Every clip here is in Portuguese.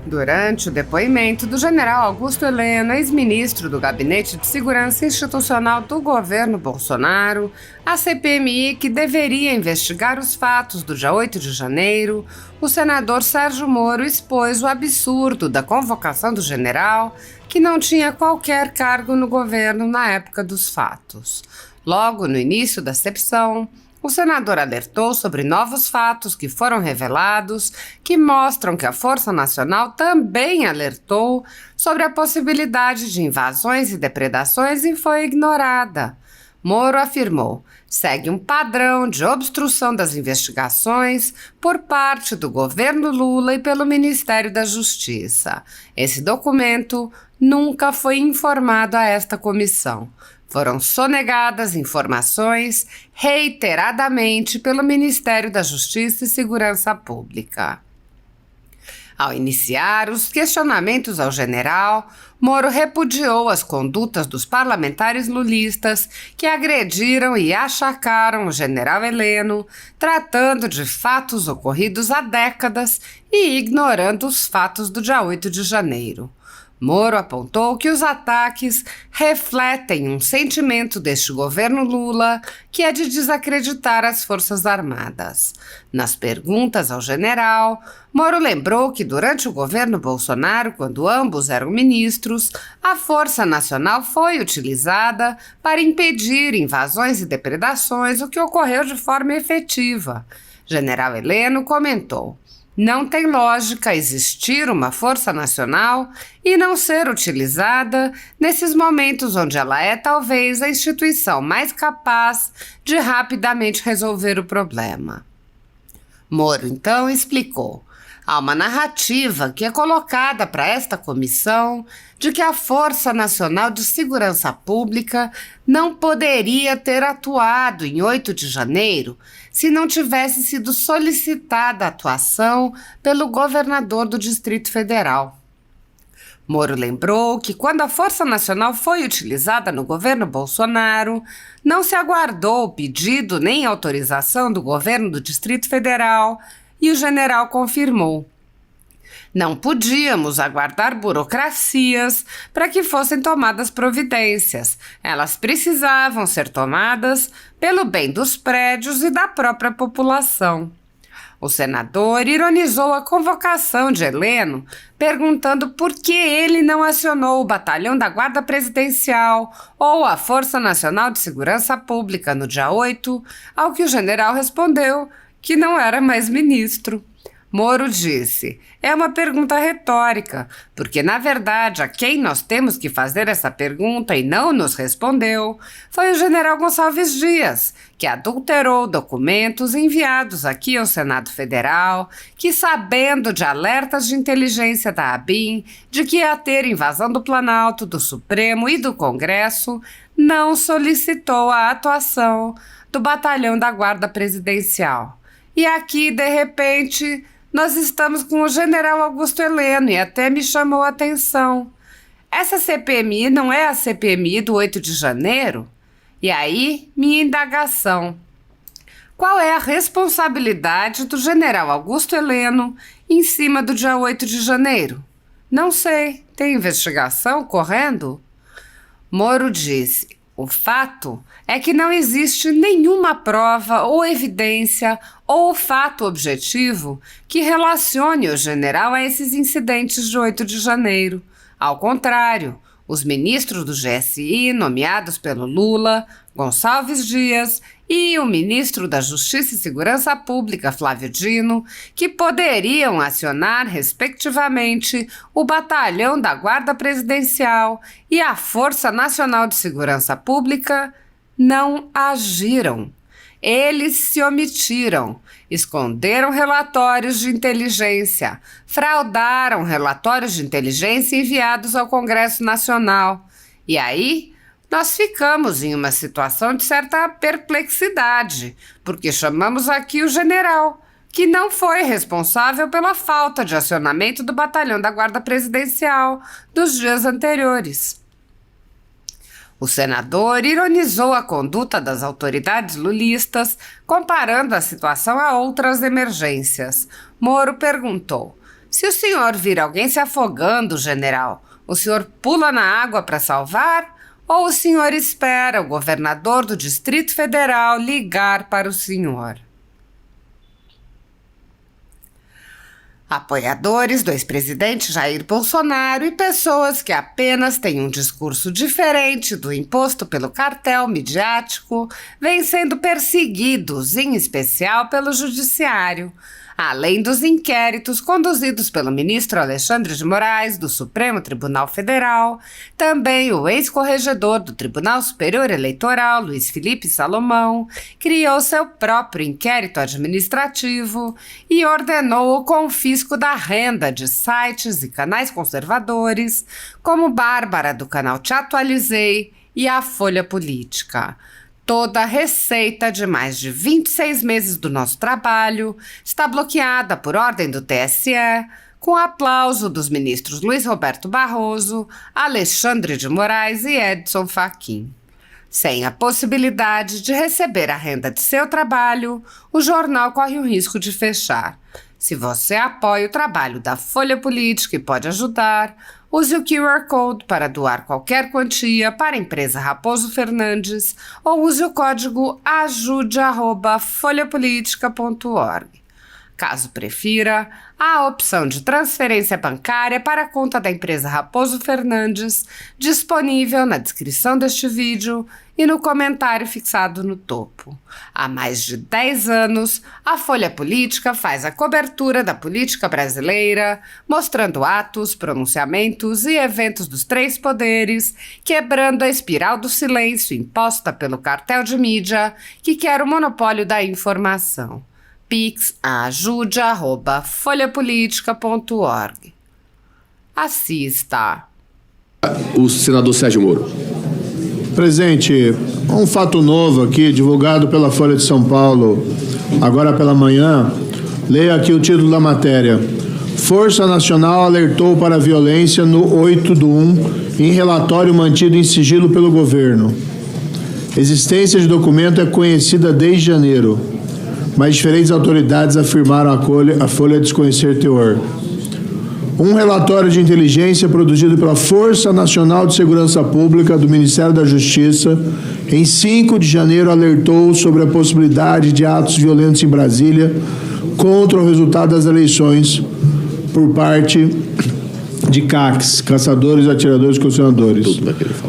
Durante o depoimento do general Augusto Heleno, ex-ministro do Gabinete de Segurança Institucional do governo Bolsonaro, a CPMI, que deveria investigar os fatos do dia 8 de janeiro, o senador Sérgio Moro expôs o absurdo da convocação do general, que não tinha qualquer cargo no governo na época dos fatos. Logo no início da sessão, o senador alertou sobre novos fatos que foram revelados, que mostram que a Força Nacional também alertou sobre a possibilidade de invasões e depredações e foi ignorada. Moro afirmou: segue um padrão de obstrução das investigações por parte do governo Lula e pelo Ministério da Justiça. Esse documento nunca foi informado a esta comissão. Foram sonegadas informações reiteradamente pelo Ministério da Justiça e Segurança Pública. Ao iniciar os questionamentos ao general, Moro repudiou as condutas dos parlamentares lulistas que agrediram e achacaram o general Heleno, tratando de fatos ocorridos há décadas e ignorando os fatos do dia 8 de janeiro. Moro apontou que os ataques refletem um sentimento deste governo Lula, que é de desacreditar as Forças Armadas. Nas perguntas ao general, Moro lembrou que durante o governo Bolsonaro, quando ambos eram ministros, a Força Nacional foi utilizada para impedir invasões e depredações, o que ocorreu de forma efetiva. General Heleno comentou: não tem lógica existir uma Força Nacional e não ser utilizada nesses momentos onde ela é talvez a instituição mais capaz de rapidamente resolver o problema. Moro então explicou: há uma narrativa que é colocada para esta comissão de que a Força Nacional de Segurança Pública não poderia ter atuado em 8 de janeiro se não tivesse sido solicitada a atuação pelo governador do Distrito Federal. Moro lembrou que quando a Força Nacional foi utilizada no governo Bolsonaro, não se aguardou pedido nem autorização do governo do Distrito Federal e o general confirmou: não podíamos aguardar burocracias para que fossem tomadas providências. Elas precisavam ser tomadas pelo bem dos prédios e da própria população. O senador ironizou a convocação de Heleno, perguntando por que ele não acionou o Batalhão da Guarda Presidencial ou a Força Nacional de Segurança Pública no dia 8, ao que o general respondeu que não era mais ministro. Moro disse: é uma pergunta retórica, porque na verdade a quem nós temos que fazer essa pergunta e não nos respondeu foi o general Gonçalves Dias, que adulterou documentos enviados aqui ao Senado Federal, que, sabendo de alertas de inteligência da ABIN de que ia ter invasão do Planalto, do Supremo e do Congresso, não solicitou a atuação do Batalhão da Guarda Presidencial. E aqui, de repente, nós estamos com o general Augusto Heleno e até me chamou a atenção. Essa CPMI não é a CPMI do 8 de janeiro? E aí, minha indagação: qual é a responsabilidade do general Augusto Heleno em cima do dia 8 de janeiro? Não sei, tem investigação correndo? Moro disse: o fato é que não existe nenhuma prova ou evidência ou fato objetivo que relacione o general a esses incidentes de 8 de janeiro. Ao contrário, os ministros do GSI, nomeados pelo Lula, Gonçalves Dias, e o ministro da Justiça e Segurança Pública, Flávio Dino, que poderiam acionar, respectivamente, o Batalhão da Guarda Presidencial e a Força Nacional de Segurança Pública, não agiram. Eles se omitiram, esconderam relatórios de inteligência, fraudaram relatórios de inteligência enviados ao Congresso Nacional. E aí, nós ficamos em uma situação de certa perplexidade, porque chamamos aqui o general, que não foi responsável pela falta de acionamento do Batalhão da Guarda Presidencial dos dias anteriores. O senador ironizou a conduta das autoridades lulistas, comparando a situação a outras emergências. Moro perguntou: Se o senhor vir alguém se afogando, general, o senhor pula na água para salvar ou o senhor espera o governador do Distrito Federal ligar para o senhor? Apoiadores do ex-presidente Jair Bolsonaro e pessoas que apenas têm um discurso diferente do imposto pelo cartel midiático vêm sendo perseguidos, em especial pelo judiciário, além dos inquéritos conduzidos pelo ministro Alexandre de Moraes, do Supremo Tribunal Federal. Também o ex-corregedor do Tribunal Superior Eleitoral, Luiz Felipe Salomão, criou seu próprio inquérito administrativo e ordenou o confisco da renda de sites e canais conservadores, como Bárbara, do canal Te Atualizei, e a Folha Política. Toda a receita de mais de 26 meses do nosso trabalho está bloqueada por ordem do TSE, com aplauso dos ministros Luiz Roberto Barroso, Alexandre de Moraes e Edson Fachin. Sem a possibilidade de receber a renda de seu trabalho, o jornal corre o risco de fechar. Se você apoia o trabalho da Folha Política e pode ajudar, use o QR Code para doar qualquer quantia para a empresa Raposo Fernandes ou use o código ajude@folhapolitica.org. Caso prefira, há a opção de transferência bancária para a conta da empresa Raposo Fernandes, disponível na descrição deste vídeo e no comentário fixado no topo. Há mais de 10 anos, a Folha Política faz a cobertura da política brasileira, mostrando atos, pronunciamentos e eventos dos três poderes, quebrando a espiral do silêncio imposta pelo cartel de mídia que quer o monopólio da informação. pix@folhapolitica.org. Assista. O senador Sérgio Moro. Presidente, um fato novo aqui, divulgado pela Folha de São Paulo, agora pela manhã. Leia aqui o título da matéria. Força Nacional alertou para a violência no 8/1 em relatório mantido em sigilo pelo governo. Existência de documento é conhecida desde janeiro, mas diferentes autoridades afirmaram a Folha desconhecer teor. Um relatório de inteligência produzido pela Força Nacional de Segurança Pública do Ministério da Justiça, em 5 de janeiro, alertou sobre a possibilidade de atos violentos em Brasília contra o resultado das eleições por parte de CACs, caçadores, atiradores e colecionadores.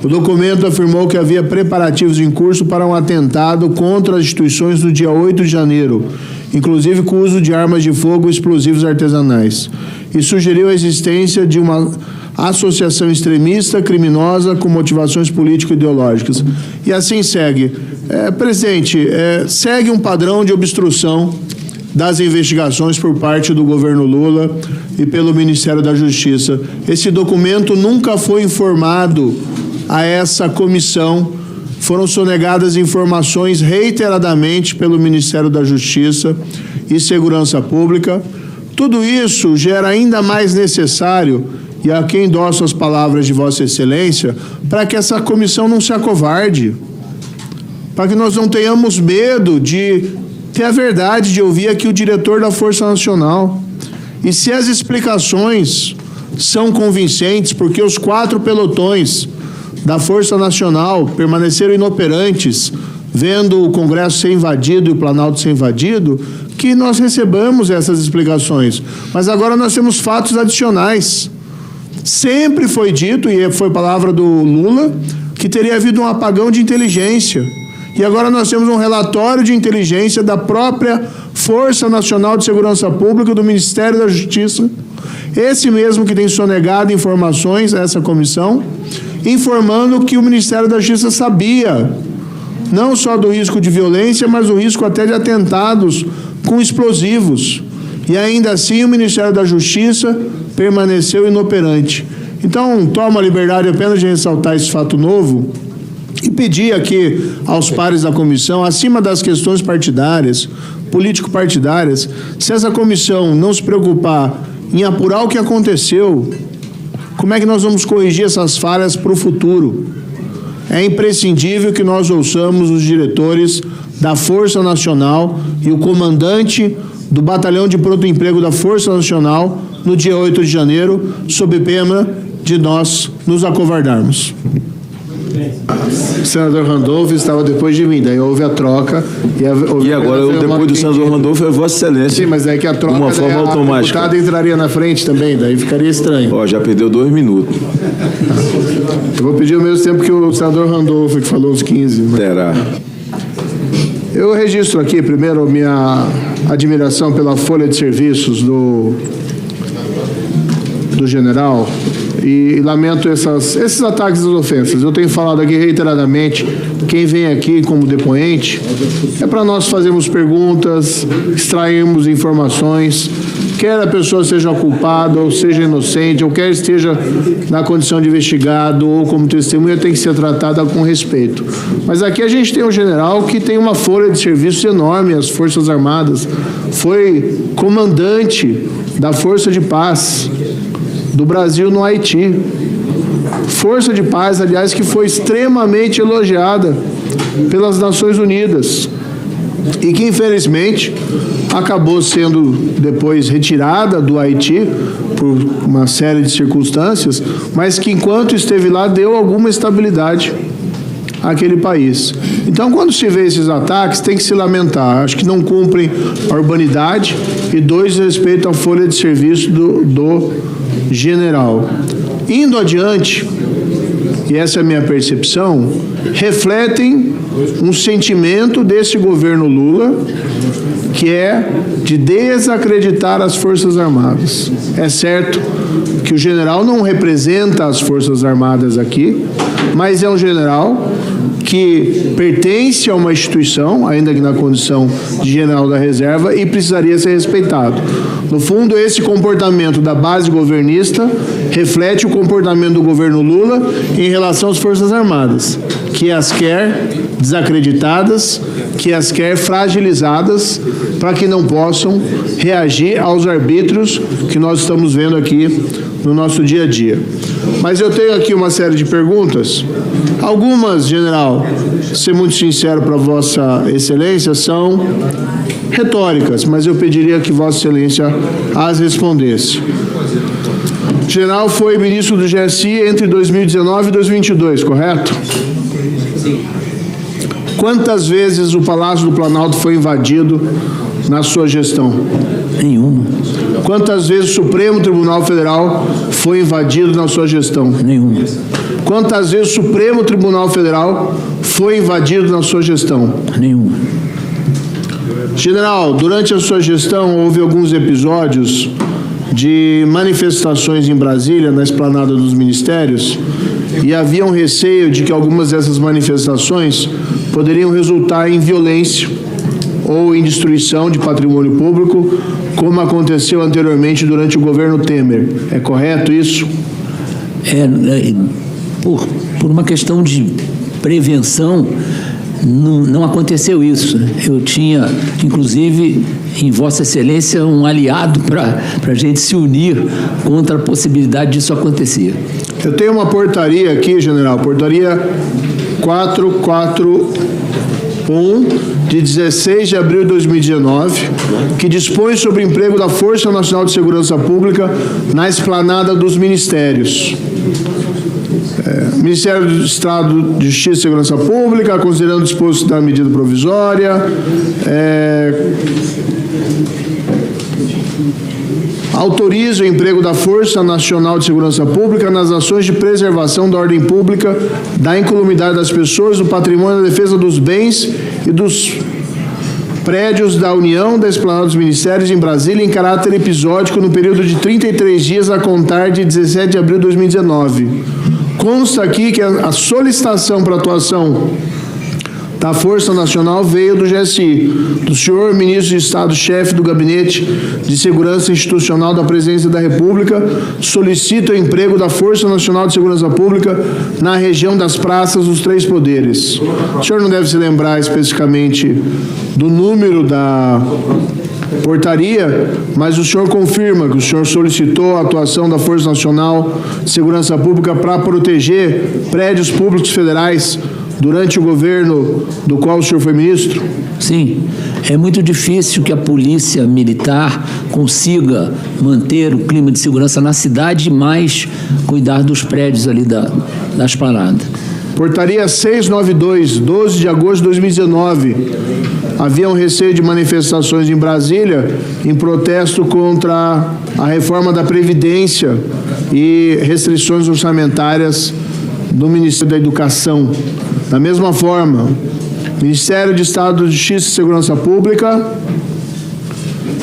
O documento afirmou que havia preparativos em curso para um atentado contra as instituições no dia 8 de janeiro, inclusive com o uso de armas de fogo e explosivos artesanais, e sugeriu a existência de uma associação extremista criminosa com motivações político-ideológicas. E assim segue. Presidente, segue um padrão de obstrução das investigações por parte do governo Lula e pelo Ministério da Justiça. Esse documento nunca foi informado a essa comissão. Foram sonegadas informações reiteradamente pelo Ministério da Justiça e Segurança Pública. Tudo isso gera ainda mais necessário, e aqui endosso as palavras de Vossa Excelência, para que essa comissão não se acovarde, para que nós não tenhamos medo de ter a verdade, de ouvir aqui o diretor da Força Nacional. E se as explicações são convincentes, porque os 4 pelotões da Força Nacional permaneceram inoperantes, vendo o Congresso ser invadido e o Planalto ser invadido, que nós recebamos essas explicações. Mas agora nós temos fatos adicionais. Sempre foi dito, e foi palavra do Lula, que teria havido um apagão de inteligência. E agora nós temos um relatório de inteligência da própria Força Nacional de Segurança Pública, do Ministério da Justiça, esse mesmo que tem sonegado informações a essa comissão, informando que o Ministério da Justiça sabia não só do risco de violência, mas o risco até de atentados com explosivos. E ainda assim o Ministério da Justiça permaneceu inoperante. Então, tomo a liberdade apenas de ressaltar esse fato novo e pedir aqui aos pares da comissão, acima das questões partidárias, político-partidárias, se essa comissão não se preocupar em apurar o que aconteceu, como é que nós vamos corrigir essas falhas para o futuro? É imprescindível que nós ouçamos os diretores da Força Nacional e o comandante do Batalhão de Pronto Emprego da Força Nacional no dia 8 de janeiro, sob pena de nós nos acovardarmos. O senador Randolph estava depois de mim, daí houve a troca. E agora, depois do senador Randolph, é Vossa Excelência. Sim, mas é que a troca, de uma forma automática. O deputado entraria na frente também, daí ficaria estranho. Ó, já perdeu 2 minutos. Eu vou pedir o mesmo tempo que o senador Randolph, que falou os 15. Mas... Terá. Eu registro aqui, primeiro, minha admiração pela folha de serviços do general e lamento esses ataques às ofensas. Eu tenho falado aqui reiteradamente, quem vem aqui como depoente é para nós fazermos perguntas, extrairmos informações, quer a pessoa seja culpada ou seja inocente, ou quer esteja na condição de investigado ou como testemunha, tem que ser tratada com respeito. Mas aqui a gente tem um general que tem uma folha de serviços enorme, as Forças Armadas, foi comandante da Força de Paz do Brasil no Haiti. Força de Paz, aliás, que foi extremamente elogiada pelas Nações Unidas e que, infelizmente, acabou sendo depois retirada do Haiti por uma série de circunstâncias, mas que, enquanto esteve lá, deu alguma estabilidade àquele país. Então, quando se vê esses ataques, tem que se lamentar. Acho que não cumprem a urbanidade e, 2, respeito à folha de serviço do general. Indo adiante, e essa é a minha percepção, refletem um sentimento desse governo Lula, que é de desacreditar as Forças Armadas. É certo que o general não representa as Forças Armadas aqui, mas é um general que pertence a uma instituição, ainda que na condição de general da reserva, e precisaria ser respeitado. No fundo, esse comportamento da base governista reflete o comportamento do governo Lula em relação às Forças Armadas, que as quer desacreditadas, que as quer fragilizadas, para que não possam reagir aos arbítrios que nós estamos vendo aqui no nosso dia a dia. Mas eu tenho aqui uma série de perguntas. Algumas, general, ser muito sincero para Vossa Excelência, são retóricas, mas eu pediria que Vossa Excelência as respondesse. O general foi ministro do GSI entre 2019 e 2022, correto? Sim. Quantas vezes o Palácio do Planalto foi invadido na sua gestão? Nenhuma. Quantas vezes o Supremo Tribunal Federal foi invadido na sua gestão? Nenhuma. Quantas vezes o Supremo Tribunal Federal foi invadido na sua gestão? Nenhuma. General, durante a sua gestão houve alguns episódios de manifestações em Brasília, na esplanada dos ministérios, e havia um receio de que algumas dessas manifestações poderiam resultar em violência ou em destruição de patrimônio público, como aconteceu anteriormente durante o governo Temer. É correto isso? Por uma questão de prevenção, não aconteceu isso. Eu tinha, inclusive, em Vossa Excelência, um aliado para a gente se unir contra a possibilidade disso acontecer. Eu tenho uma portaria aqui, general, portaria 441, de 16 de abril de 2019, que dispõe sobre o emprego da Força Nacional de Segurança Pública na esplanada dos ministérios. Ministério do Estado de Justiça e Segurança Pública, considerando o disposto da medida provisória, autoriza o emprego da Força Nacional de Segurança Pública nas ações de preservação da ordem pública, da incolumidade das pessoas, do patrimônio, da defesa dos bens e dos prédios da União, da Esplanada dos Ministérios em Brasília, em caráter episódico, no período de 33 dias a contar de 17 de abril de 2019. Consta aqui que a solicitação para atuação da Força Nacional veio do GSI, do senhor ministro de Estado, chefe do Gabinete de Segurança Institucional da Presidência da República, solicita o emprego da Força Nacional de Segurança Pública na região das praças dos 3 poderes. O senhor não deve se lembrar especificamente do número da portaria, mas o senhor confirma que o senhor solicitou a atuação da Força Nacional de Segurança Pública para proteger prédios públicos federais durante o governo do qual o senhor foi ministro? Sim, é muito difícil que a polícia militar consiga manter o clima de segurança na cidade, mas cuidar dos prédios ali da esplanada. Portaria 692, 12 de agosto de 2019. Havia um receio de manifestações em Brasília em protesto contra a reforma da Previdência e restrições orçamentárias do Ministério da Educação. Da mesma forma, Ministério de Estado de Justiça e Segurança Pública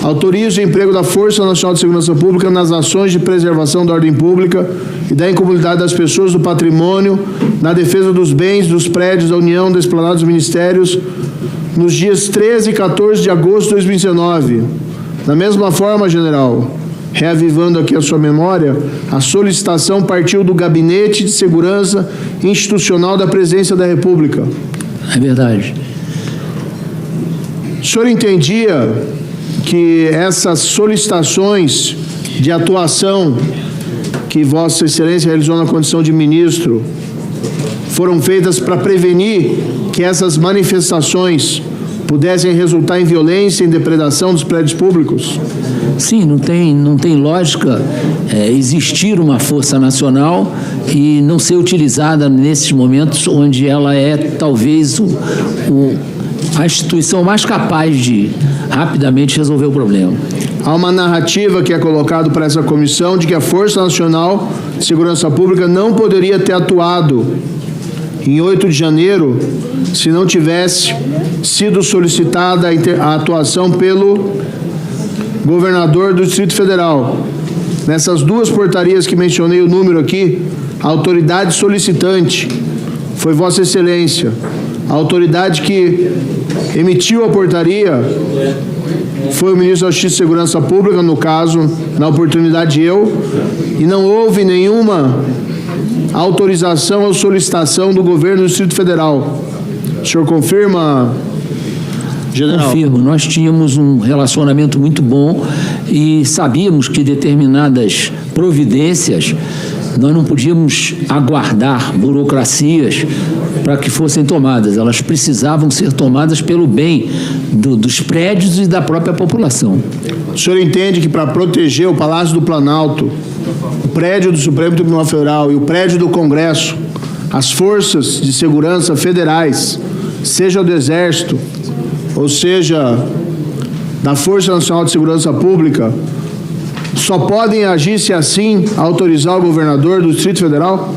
autoriza o emprego da Força Nacional de Segurança Pública nas ações de preservação da ordem pública e da incomunidade das pessoas, do patrimônio, na defesa dos bens, dos prédios da União, da esplanada dos ministérios, nos dias 13 e 14 de agosto de 2019. Da mesma forma, general, reavivando aqui a sua memória, a solicitação partiu do Gabinete de Segurança Institucional da Presidência da República. É verdade. O senhor entendia que essas solicitações de atuação que Vossa Excelência realizou na condição de ministro foram feitas para prevenir que essas manifestações pudessem resultar em violência e em depredação dos prédios públicos? Sim, não tem lógica existir uma força nacional e não ser utilizada nesses momentos onde ela é talvez a instituição mais capaz de rapidamente resolver o problema. Há uma narrativa que é colocada para essa comissão de que a Força Nacional de Segurança Pública não poderia ter atuado em 8 de janeiro se não tivesse sido solicitada a atuação pelo governador do Distrito Federal. Nessas duas portarias que mencionei o número aqui, a autoridade solicitante foi Vossa Excelência. A autoridade que emitiu a portaria foi o ministro da Justiça e Segurança Pública, no caso, na oportunidade eu, e não houve nenhuma autorização ou solicitação do governo do Distrito Federal. O senhor confirma, general? Confirmo. Nós tínhamos um relacionamento muito bom e sabíamos que determinadas providências nós não podíamos aguardar burocracias para que fossem tomadas. Elas precisavam ser tomadas pelo bem dos prédios e da própria população. O senhor entende que para proteger o Palácio do Planalto, o prédio do Supremo Tribunal Federal e o prédio do Congresso, as forças de segurança federais, seja do Exército, ou seja, da Força Nacional de Segurança Pública, só podem agir se assim autorizar o governador do Distrito Federal?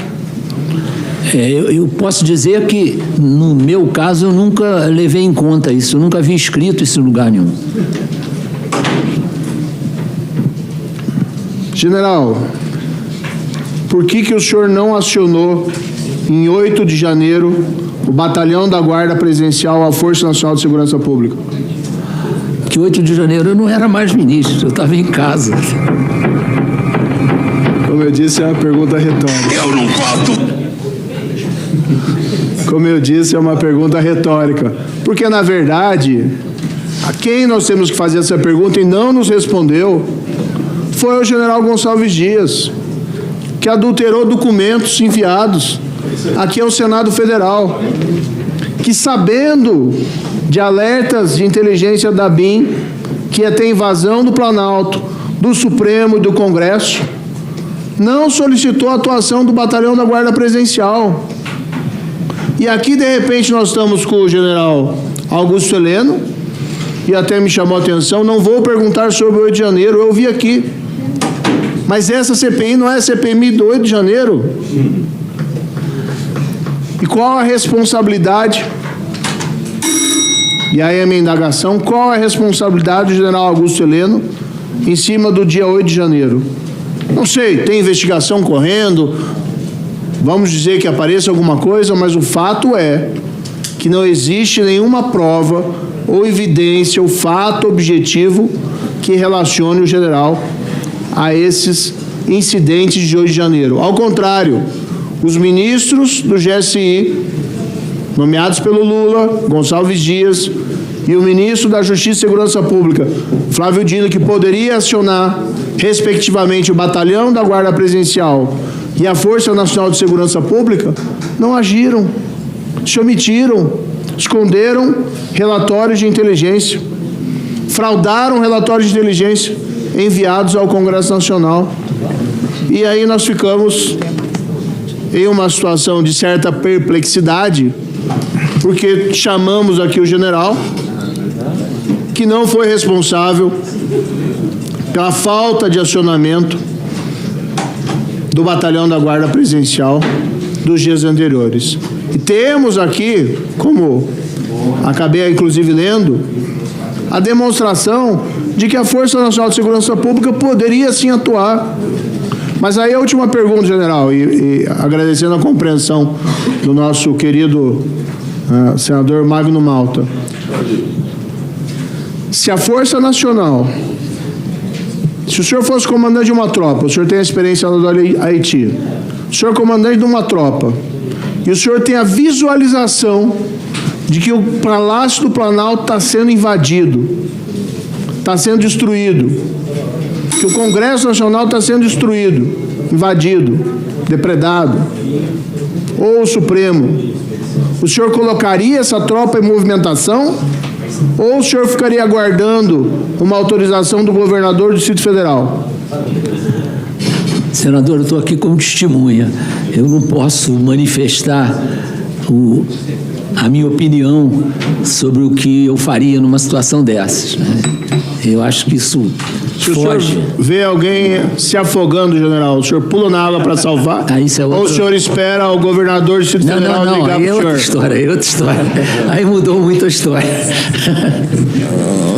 Eu posso dizer que, no meu caso, eu nunca levei em conta isso, eu nunca vi escrito isso em lugar nenhum. General, por que o senhor não acionou, em 8 de janeiro, o Batalhão da Guarda Presidencial à Força Nacional de Segurança Pública? Que 8 de janeiro eu não era mais ministro, eu estava em casa. Como eu disse, é uma pergunta retórica. Eu não posso. Como eu disse, é uma pergunta retórica. Porque, na verdade, a quem nós temos que fazer essa pergunta e não nos respondeu foi o general Gonçalves Dias, que adulterou documentos enviados aqui ao Senado Federal, que, sabendo de alertas de inteligência da BIM, que ia ter invasão do Planalto, do Supremo e do Congresso, não solicitou a atuação do Batalhão da Guarda Presidencial. E aqui, de repente, nós estamos com o general Augusto Heleno, e até me chamou a atenção, não vou perguntar sobre o 8 de janeiro, eu vi aqui. Mas essa CPI não é a CPI do 8 de janeiro? E qual a responsabilidade? E aí a minha indagação, qual a responsabilidade do general Augusto Heleno em cima do dia 8 de janeiro? Não sei, tem investigação correndo, vamos dizer que apareça alguma coisa, mas o fato é que não existe nenhuma prova ou evidência, ou fato objetivo que relacione o general a esses incidentes de 8 de janeiro. Ao contrário, os ministros do GSI, nomeados pelo Lula, Gonçalves Dias, e o ministro da Justiça e Segurança Pública, Flávio Dino, que poderia acionar, respectivamente, o Batalhão da Guarda Presidencial e a Força Nacional de Segurança Pública, não agiram. se omitiram, esconderam relatórios de inteligência, fraudaram relatórios de inteligência enviados ao Congresso Nacional. E aí nós ficamos em uma situação de certa perplexidade, porque chamamos aqui o general, que não foi responsável pela falta de acionamento do batalhão da Guarda Presidencial dos dias anteriores. E temos aqui, como acabei inclusive lendo, a demonstração de que a Força Nacional de Segurança Pública poderia sim atuar. Mas aí a última pergunta, general, e agradecendo a compreensão do nosso querido senador Magno Malta. Se a Força Nacional, se o senhor fosse comandante de uma tropa, o senhor tem a experiência do Haiti, o senhor é comandante de uma tropa, e o senhor tem a visualização de que o Palácio do Planalto está sendo invadido, está sendo destruído, que o Congresso Nacional está sendo destruído, invadido, depredado, ou o Supremo, o senhor colocaria essa tropa em movimentação ou o senhor ficaria aguardando uma autorização do governador do Distrito Federal? Senador, eu estou aqui como testemunha. Eu não posso manifestar a minha opinião sobre o que eu faria numa situação dessas, né? Eu acho que isso Se foge. o senhor vê alguém se afogando, general, o senhor pula na água para salvar? Isso é outro... Ou o senhor espera o governador do Distrito Federal ligar aí para o senhor? outra história. Aí mudou muito a história.